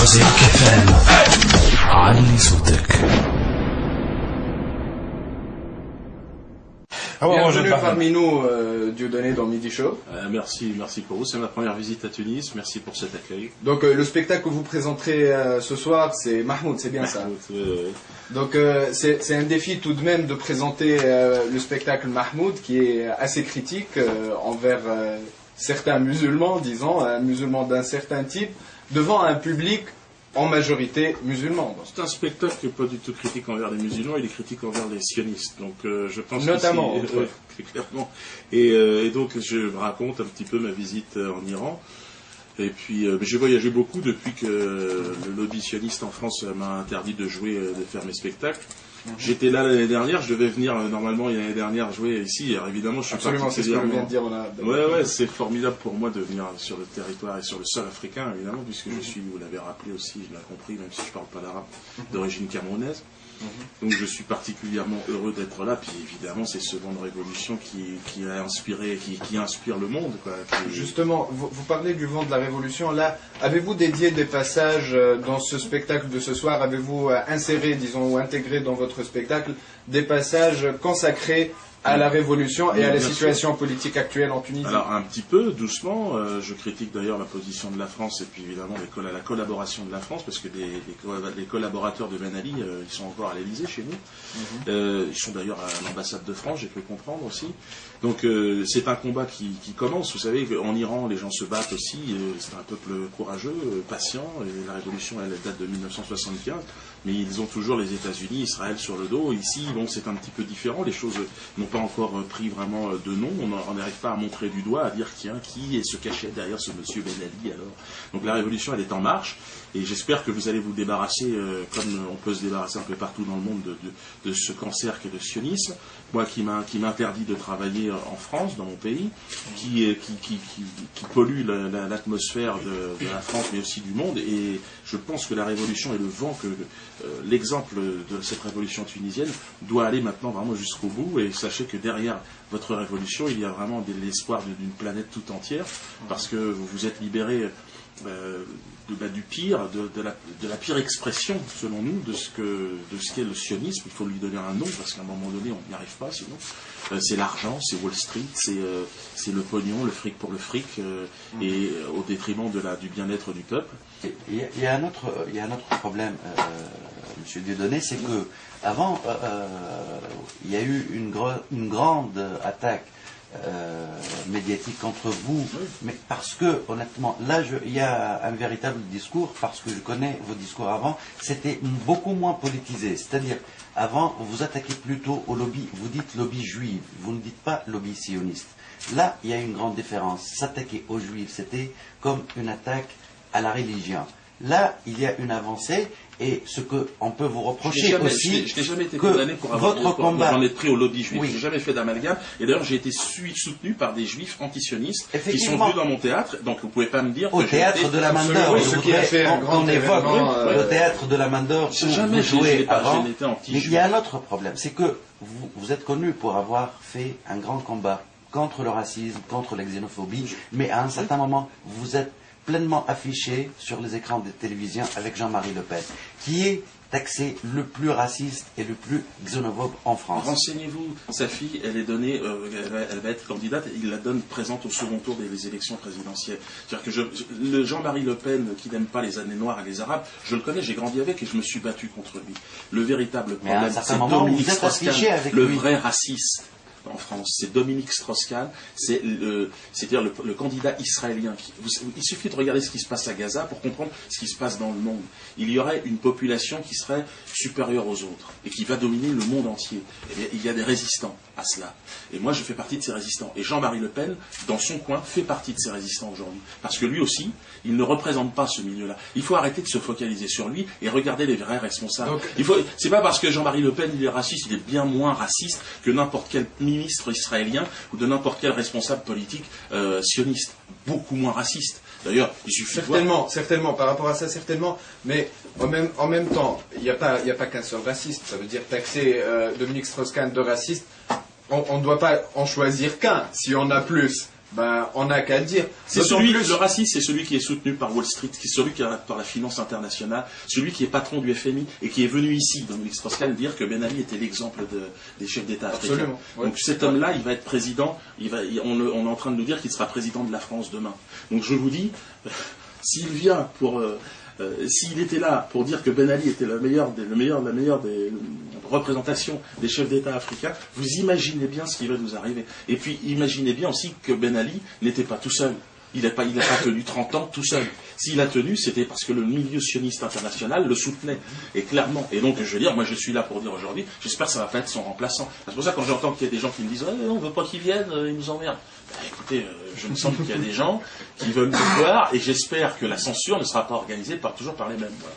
رزيق FM. علي صوتك. Bienvenue parmi nous, Dieudonné, dans Midi Show. Merci pour vous. C'est ma première visite à Tunis. Merci pour cet accueil. Donc le spectacle que vous présenterez ce soir, c'est Mahmoud, c'est bien Mahmoud, ça. oui. Donc c'est un défi tout de même de présenter le spectacle Mahmoud, qui est assez critique envers certains musulmans, disons, un musulman d'un certain type, devant un public en majorité musulman. C'est un spectacle qui n'est pas du tout critique envers les musulmans, il est critique envers les sionistes. Donc je pense notamment, clairement. Et donc je raconte un petit peu ma visite en Iran. Et puis j'ai voyagé beaucoup depuis que le lobby sioniste en France m'a interdit de jouer, de faire mes spectacles. J'étais là l'année dernière, je devais venir normalement l'année dernière jouer ici. Alors évidemment, je suis absolument, c'est ce que je viens de dire. Ouais, c'est formidable pour moi de venir sur le territoire et sur le sol africain, évidemment, puisque je suis, vous l'avez rappelé aussi, je l'ai compris, même si je ne parle pas l'arabe, d'origine camerounaise. Donc je suis particulièrement heureux d'être là, puis évidemment c'est ce vent de révolution qui a inspiré, qui inspire le monde, quoi. Justement, vous parlez du vent de la révolution, là, avez-vous dédié des passages dans ce spectacle de ce soir, avez-vous inséré, disons, ou intégré dans votre spectacle des passages consacrés à la révolution et à la situation politique actuelle en Tunisie? Alors un petit peu, doucement, je critique d'ailleurs la position de la France et puis évidemment la collaboration de la France, parce que les collaborateurs de Ben Ali, ils sont encore à l'Elysée chez nous, ils sont d'ailleurs à l'ambassade de France, j'ai pu comprendre aussi. Donc c'est un combat qui commence, vous savez, en Iran les gens se battent aussi, c'est un peuple courageux, patient, et la révolution elle date de 1975, mais ils ont toujours les États-Unis, Israël sur le dos. Ici, bon, c'est un petit peu différent, les choses n'ont pas encore pris vraiment de nom, on n'arrive pas à montrer du doigt, à dire qui se cachait derrière ce monsieur Ben Ali alors. Donc la révolution elle est en marche, et j'espère que vous allez vous débarrasser, comme on peut se débarrasser un peu partout dans le monde, de ce cancer qu'est le sionisme. Moi qui m'interdit de travailler en France, dans mon pays, qui pollue l'atmosphère de la France mais aussi du monde, et je pense que la révolution et le vent que l'exemple de cette révolution tunisienne doit aller maintenant vraiment jusqu'au bout, et sachez que derrière votre révolution il y a vraiment l'espoir d'une planète tout entière, parce que vous vous êtes libérés du pire, de la pire expression, selon nous, de ce qu'est le sionisme. Il faut lui donner un nom, parce qu'à un moment donné, on n'y arrive pas, sinon. C'est l'argent, c'est Wall Street, c'est le pognon, le fric pour le fric, et au détriment du bien-être du peuple. Il y a un autre problème, M. Dieudonné, c'est que avant, il y a eu une grande attaque médiatique contre vous, mais parce que honnêtement là il y a un véritable discours, parce que je connais vos discours avant, c'était beaucoup moins politisé, c'est-à-dire avant vous attaquez plutôt au lobby, vous dites lobby juif, vous ne dites pas lobby sioniste. Là il y a une grande différence, s'attaquer aux juifs c'était comme une attaque à la religion. Là, il y a une avancée, et ce qu'on peut vous reprocher aussi, je n'ai jamais été condamné pour j'en être pris au lobby juif. Oui. Je n'ai jamais fait d'amalgame, et d'ailleurs j'ai été soutenu par des juifs antisionistes qui sont venus dans mon théâtre, donc vous ne pouvez pas me dire au théâtre de la Main d'Or, on évoque le théâtre de la Main d'Or où vous jouez avant. Mais il y a un autre problème, c'est que vous êtes connu pour avoir fait un grand combat contre le racisme, contre la xénophobie, mais à un certain moment, vous êtes pleinement affiché sur les écrans de télévision avec Jean-Marie Le Pen, qui est taxé le plus raciste et le plus xénophobe en France. Renseignez-vous, sa fille, elle est donnée, elle va être candidate, et il la donne présente au second tour des élections présidentielles. C'est-à-dire que le Jean-Marie Le Pen, qui n'aime pas les années noires et les arabes, je le connais, j'ai grandi avec et je me suis battu contre lui. Le véritable problème, c'est Dominique Strauss-Kahn, le vrai raciste en France, c'est Dominique Strauss-Kahn, c'est-à-dire le candidat israélien. Il suffit de regarder ce qui se passe à Gaza pour comprendre ce qui se passe dans le monde. Il y aurait une population qui serait supérieure aux autres et qui va dominer le monde entier. Eh bien, il y a des résistants à cela. Et moi, je fais partie de ces résistants. Et Jean-Marie Le Pen, dans son coin, fait partie de ces résistants aujourd'hui. Parce que lui aussi, il ne représente pas ce milieu-là. Il faut arrêter de se focaliser sur lui et regarder les vrais responsables. C'est pas parce que Jean-Marie Le Pen, il est raciste, il est bien moins raciste que n'importe quel ministre israélien ou de n'importe quel responsable politique sioniste. Beaucoup moins raciste. D'ailleurs, il suffit certainement, par rapport à ça, certainement, mais en même temps, il n'y a pas qu'un seul raciste. Ça veut dire taxer Dominique Strauss-Kahn de raciste, on ne doit pas en choisir qu'un, si on a plus. Ben, on n'a qu'à le dire. C'est le raciste, c'est celui qui est soutenu par Wall Street, qui est celui qui est par la finance internationale, celui qui est patron du FMI et qui est venu ici, dans Strauss-Kahn, dire que Ben Ali était l'exemple des chefs d'État africains. Absolument. Ouais. Donc cet homme-là, il va être président, on est en train de nous dire qu'il sera président de la France demain. Donc je vous dis, s'il vient pour... s'il était là pour dire que Ben Ali était la meilleure des représentations des chefs d'État africains, vous imaginez bien ce qui va nous arriver. Et puis imaginez bien aussi que Ben Ali n'était pas tout seul. Il n'a pas tenu 30 ans tout seul. S'il a tenu, c'était parce que le milieu sioniste international le soutenait. Et clairement. Et donc, je veux dire, moi je suis là pour dire aujourd'hui, j'espère que ça va pas être son remplaçant. C'est pour ça que quand j'entends qu'il y a des gens qui me disent on ne veut pas qu'il vienne, il nous emmerde. Ben, écoutez, je me sens qu'il y a des gens qui veulent le voir, et j'espère que la censure ne sera pas organisée toujours par les mêmes. Voilà.